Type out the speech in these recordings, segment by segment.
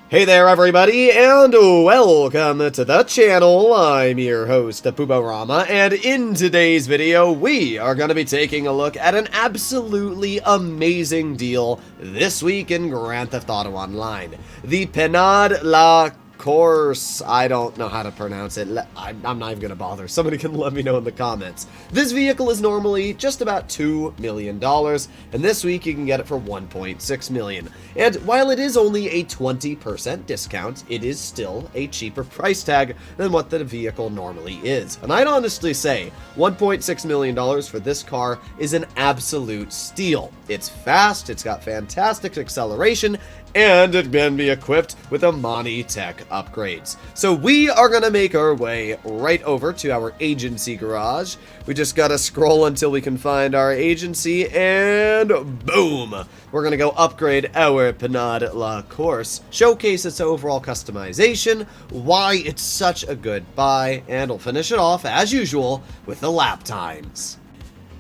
Hey there everybody, and welcome to the channel. I'm your host, Puborama, and in today's video, we are going to be taking a look at an absolutely amazing deal this week in Grand Theft Auto Online. The Penade la Course. I don't know how to pronounce it. I'm not even going to bother. Somebody can let me know in the comments. This vehicle is normally just about $2 million, and this week you can get it for $1.6 million. And while it is only a 20% discount, it is still a cheaper price tag than what the vehicle normally is. And I'd honestly say $1.6 million for this car is an absolute steal. It's fast, it's got fantastic acceleration, and it can be equipped with Imani tech upgrades. So we are going to make our way right over to our agency garage. We just got to scroll until we can find our agency, and boom! We're going to go upgrade our Penade la Course, showcase its overall customization, why it's such a good buy, and we'll finish it off, as usual, with the lap times.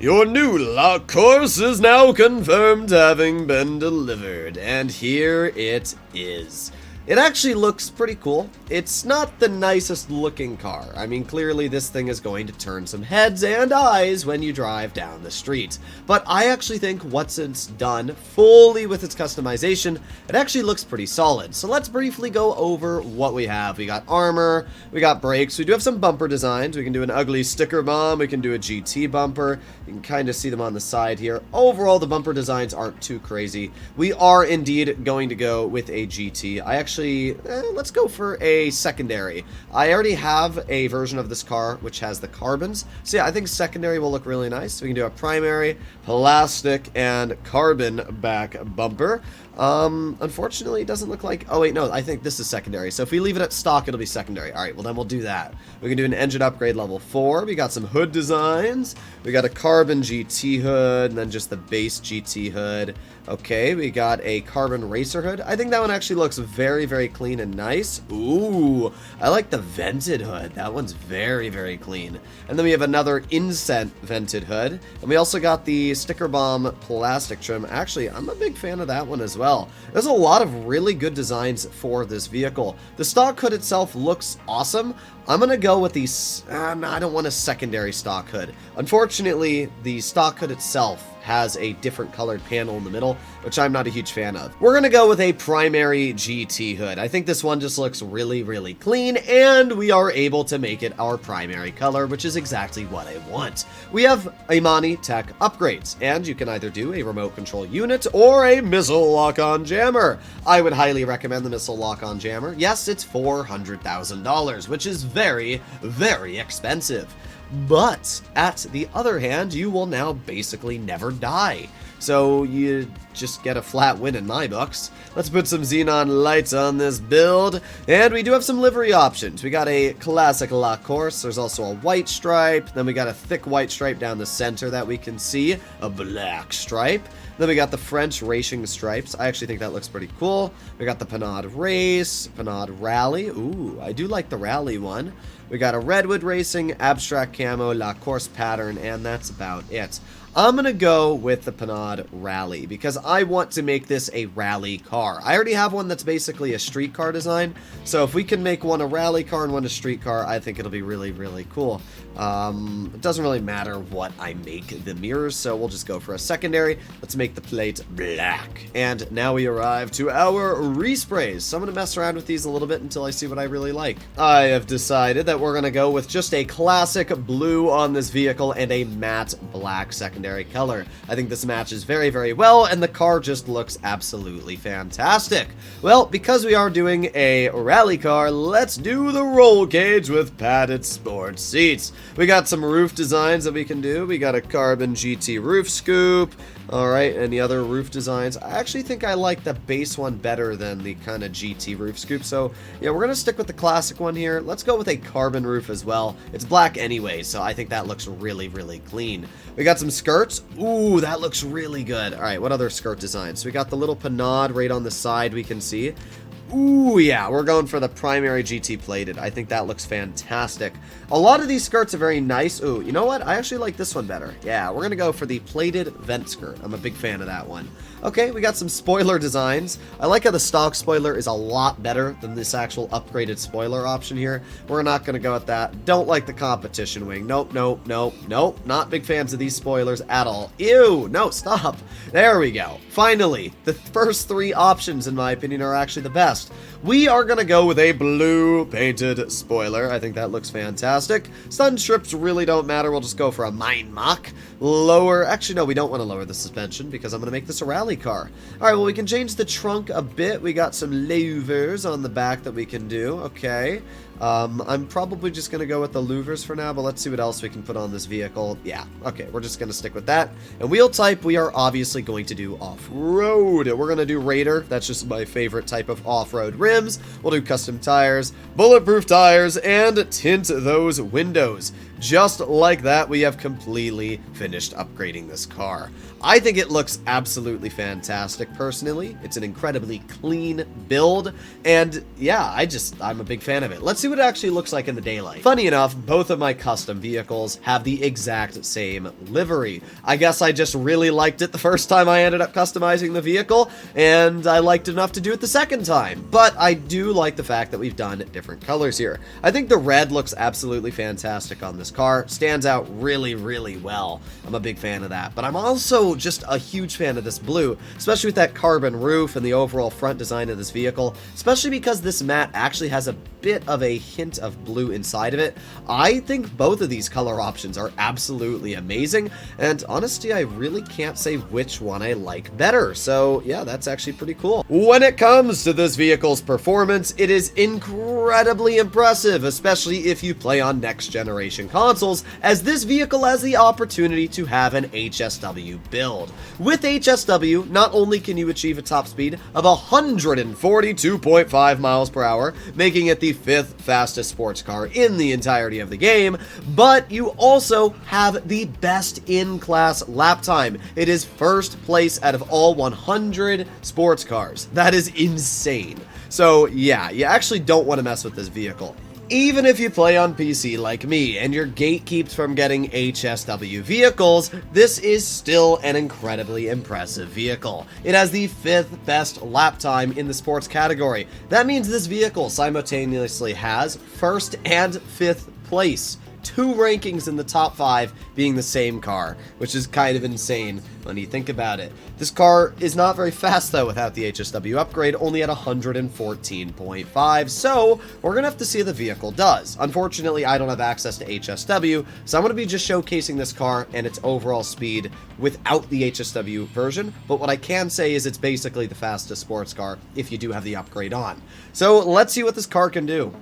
Your new La Course is now confirmed having been delivered, and here it is. It actually looks pretty cool. It's not the nicest looking car. I mean, clearly this thing is going to turn some heads and eyes when you drive down the street. But I actually think once it's done fully with its customization, it actually looks pretty solid. So let's briefly go over what we have. We got armor, we got brakes, we do have some bumper designs. We can do an ugly sticker bomb, we can do a GT bumper. You can kind of see them on the side here. Overall, the bumper designs aren't too crazy. We are indeed going to go with a GT. Let's go for a secondary. I already have a version of this car which has the carbons, so yeah, I think secondary will look really nice. We can do a primary, plastic, and carbon back bumper. Unfortunately, it doesn't look like... Oh, wait, no, I think this is secondary. So if we leave it at stock, it'll be secondary. All right, well, then we'll do that. We can do an engine upgrade level 4. We got some hood designs. We got a carbon GT hood, and then just the base GT hood. Okay, we got a carbon racer hood. I think that one actually looks very, very clean and nice. Ooh, I like the vented hood. That one's very, very clean. And then we have another inset vented hood. And we also got the sticker bomb plastic trim. Actually, I'm a big fan of that one as well. There's a lot of really good designs for this vehicle. The stock hood itself looks awesome. I'm gonna go with the... I don't want a secondary stock hood. Unfortunately, the stock hood itself has a different colored panel in the middle, which I'm not a huge fan of. We're gonna go with a primary GT hood. I think this one just looks really, really clean, and we are able to make it our primary color, which is exactly what I want. We have Imani tech upgrades, and you can either do a remote control unit or a missile lock-on jammer. I would highly recommend the missile lock-on jammer. Yes, it's $400,000, which is very, very expensive. But, at the other hand, you will now basically never die. So, you just get a flat win in my books. Let's put some xenon lights on this build. And we do have some livery options. We got a classic La Course. There's also a white stripe. Then we got a thick white stripe down the center that we can see. A black stripe. Then we got the French racing stripes. I actually think that looks pretty cool. We got the Penade Race, Penade Rally. Ooh, I do like the Rally one. We got a Redwood Racing, Abstract Camo, La Course Pattern, and that's about it. I'm going to go with the Penade Rally because I want to make this a rally car. I already have one that's basically a street car design, so if we can make one a rally car and one a street car, I think it'll be really, really cool. It doesn't really matter what I make the mirrors, so we'll just go for a secondary. Let's make the plate black. And now we arrive to our resprays. So I'm going to mess around with these a little bit until I see what I really like. I have decided that we're going to go with just a classic blue on this vehicle and a matte black secondary color. I think this matches very, very well, and the car just looks absolutely fantastic. Well, because we are doing a rally car, let's do the roll cage with padded sports seats. We got some roof designs that we can do. We got a carbon GT roof scoop. Alright, any other roof designs? I actually think I like the base one better than the kind of GT roof scoop. So, yeah, we're going to stick with the classic one here. Let's go with a carbon roof as well. It's black anyway, so I think that looks really, really clean. We got some skirts. Ooh, that looks really good. Alright, what other skirt designs? So we got the little Penade right on the side we can see. Ooh, yeah, we're going for the primary GT plated. I think that looks fantastic. A lot of these skirts are very nice. Ooh, you know what? I actually like this one better. Yeah, we're going to go for the plated vent skirt. I'm a big fan of that one. Okay, we got some spoiler designs. I like how the stock spoiler is a lot better than this actual upgraded spoiler option here. We're not going to go with that. Don't like the competition wing. Nope, nope, nope, nope. Not big fans of these spoilers at all. Ew, no, stop. There we go. Finally, the first three options, in my opinion, are actually the best. We are going to go with a blue painted spoiler. I think that looks fantastic. Sun strips really don't matter. We'll just go for a mine mock. Lower, actually no, we don't want to lower the suspension because I'm going to make this a rally car. Alright, well we can change the trunk a bit. We got some louvers on the back that we can do. Okay. I'm probably just going to go with the louvers for now, but let's see what else we can put on this vehicle. Yeah, okay, we're just going to stick with that. And wheel type, we are obviously going to do off-road. We're going to do Raider. That's just my favorite type of off-road rims. We'll do custom tires, bulletproof tires, and tint those windows. Just like that, we have completely finished upgrading this car. I think it looks absolutely fantastic, personally. It's an incredibly clean build, and yeah, I'm a big fan of it. Let's see what it actually looks like in the daylight. Funny enough, both of my custom vehicles have the exact same livery. I guess I just really liked it the first time I ended up customizing the vehicle, and I liked it enough to do it the second time. But I do like the fact that we've done different colors here. I think the red looks absolutely fantastic on this car. Stands out really, really well. I'm a big fan of that. But I'm also just a huge fan of this blue, especially with that carbon roof and the overall front design of this vehicle, especially because this matte actually has a bit of a hint of blue inside of it. I think both of these color options are absolutely amazing, and honestly, I really can't say which one I like better. So yeah, that's actually pretty cool. When it comes to this vehicle's performance, it is incredibly impressive, especially if you play on next generation consoles, as this vehicle has the opportunity to have an HSW build. With HSW, not only can you achieve a top speed of 142.5 miles per hour, making it the 5th fastest sports car in the entirety of the game, but you also have the best in-class lap time. It is first place out of all 100 sports cars. That is insane. So yeah, you actually don't want to mess with this vehicle. Even if you play on PC like me and your gate keeps from getting HSW vehicles, this is still an incredibly impressive vehicle. It has the 5th best lap time in the sports category. That means this vehicle simultaneously has 1st and 5th place. 2 rankings in the top 5 being the same car, which is kind of insane when you think about it. This car is not very fast though without the HSW upgrade, only at 114.5, so we're gonna have to see how the vehicle does. Unfortunately, I don't have access to HSW, so I'm gonna be just showcasing this car and its overall speed without the HSW version, but what I can say is it's basically the fastest sports car if you do have the upgrade on. So let's see what this car can do.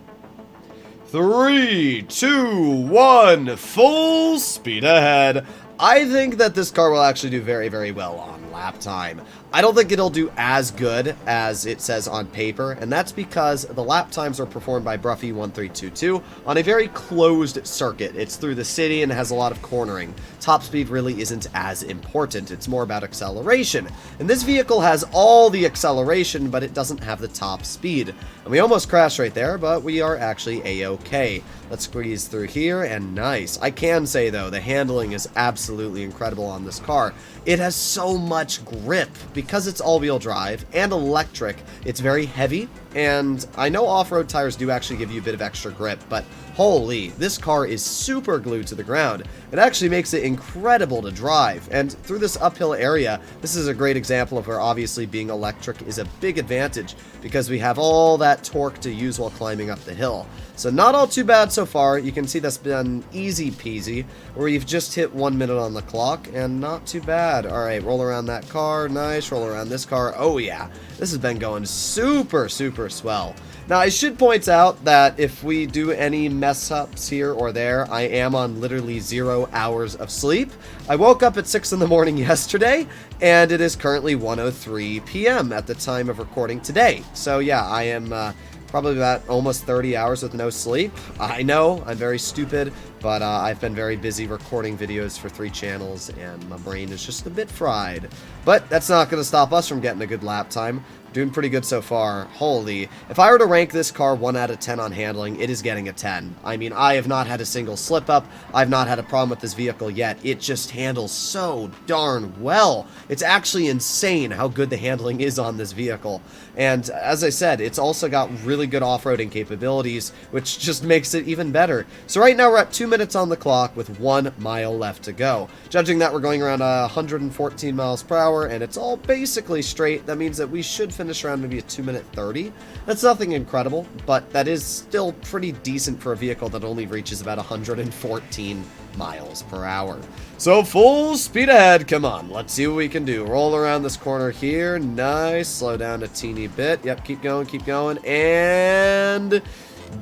3, 2, 1, full speed ahead. I think that this car will actually do very, very well on lap time. I don't think it'll do as good as it says on paper, and that's because the lap times are performed by Bruffy 1322 on a very closed circuit. It's through the city and has a lot of cornering. Top speed really isn't as important. It's more about acceleration. And this vehicle has all the acceleration, but it doesn't have the top speed. And we almost crashed right there, but we are actually A-okay. Let's squeeze through here, and nice. I can say, though, the handling is absolutely incredible on this car. It has so much grip. Because it's all-wheel drive and electric, it's very heavy, and I know off-road tires do actually give you a bit of extra grip, but holy, this car is super glued to the ground. It actually makes it incredible to drive, and through this uphill area, this is a great example of where obviously being electric is a big advantage, because we have all that torque to use while climbing up the hill. So not all too bad so far. You can see that's been easy peasy, where you've just hit 1 minute on the clock, and not too bad. Alright, roll around that car, nice, roll around this car, oh yeah. This has been going super, super swell. Now, I should point out that if we do any mess-ups here or there, I am on literally 0 hours of sleep. I woke up at 6 in the morning yesterday, and it is currently 1:03 p.m. at the time of recording today. So yeah, I am probably about almost 30 hours with no sleep. I know, I'm very stupid, but I've been very busy recording videos for 3 channels, and my brain is just a bit fried. But that's not going to stop us from getting a good lap time. Doing pretty good so far. Holy. If I were to rank this car 1 out of 10 on handling, it is getting a 10. I mean, I have not had a single slip up. I've not had a problem with this vehicle yet. It just handles so darn well. It's actually insane how good the handling is on this vehicle. And as I said, it's also got really good off-roading capabilities, which just makes it even better. So right now we're at 2 minutes on the clock with 1 mile left to go. Judging that we're going around 114 miles per hour, and it's all basically straight, that means that we should finish around maybe a 2-minute 30. That's nothing incredible, but that is still pretty decent for a vehicle that only reaches about 114 miles per hour. So full speed ahead. Come on, let's see what we can do. Roll around this corner here. Nice. Slow down a teeny bit. Yep, keep going, and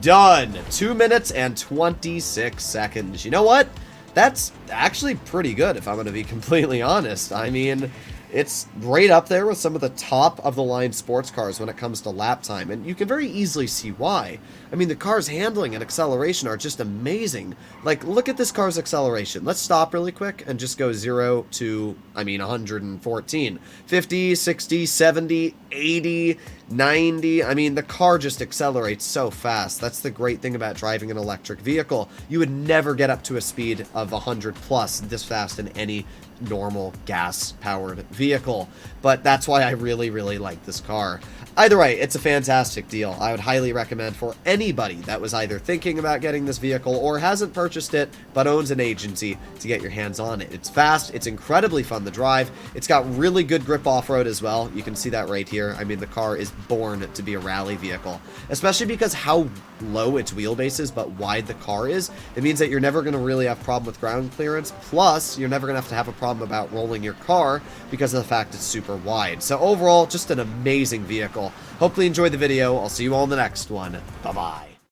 done. 2 minutes and 26 seconds. You know what? That's actually pretty good, if I'm going to be completely honest. I mean, it's right up there with some of the top-of-the-line sports cars when it comes to lap time, and you can very easily see why. I mean, the car's handling and acceleration are just amazing. Like, look at this car's acceleration. Let's stop really quick and just go 0 to, 114. 50, 60, 70, 80, 90. I mean, the car just accelerates so fast. That's the great thing about driving an electric vehicle. You would never get up to a speed of 100 plus this fast in any normal gas-powered vehicle, but that's why I really like this car. Either way, it's a fantastic deal. I would highly recommend for anybody that was either thinking about getting this vehicle or hasn't purchased it but owns an agency to get your hands on it. It's fast, it's incredibly fun to drive, it's got really good grip off-road as well. You can see that right here. I mean, the car is born to be a rally vehicle, especially because how low its wheelbase is but wide the car is. It means that you're never going to really have a problem with ground clearance, plus you're never going to have a problem about rolling your car because of the fact it's super wide. So overall, just an amazing vehicle. Hopefully you enjoyed the video. I'll see you all in the next one. Bye-bye.